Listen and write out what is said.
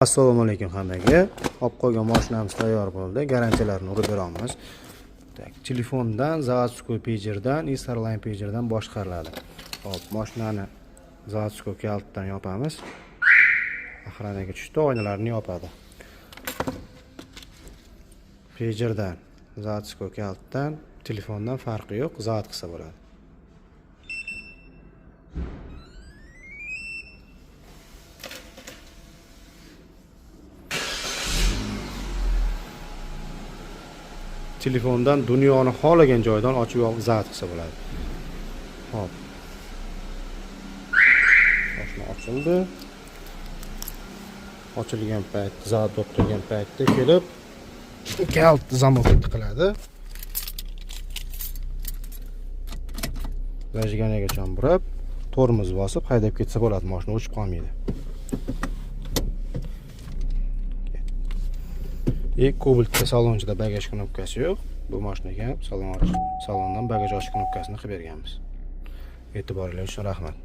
Assalomu alaykum hammaga. Olib qo'ygan mashinamiz tayyor bo'ldi. Garantiyalarni urib beramiz. Telefondan, заводской pagerdan, Starline pagerdan boshqariladi. Hop, mashinani заводской kaltdan yopamiz. Axranaga tushdi, oynalarni yopadi. Pagerdan, заводской kaltdan, telefondan farqi yo'q, zavod qilsa bo'ladi. Telefondan dunyoni xohlagan joydan ochib zavod qilsa bo'ladi. Hop. Mashina ochildi. Ochilgan payt, zavod bo'lib turgan paytda kelib kalt zamokni tiqiladi. Zajganigacha burab, tormoz bosib haydab ketsa bo'ladi, mashina o'chib qolmaydi. Kobaltda salonchida bagaj knopkasi yo'q. Bu mashinaga salondan bagaj ochish knopkasini qilib berganmiz. E'tiboringiz uchun rahmat.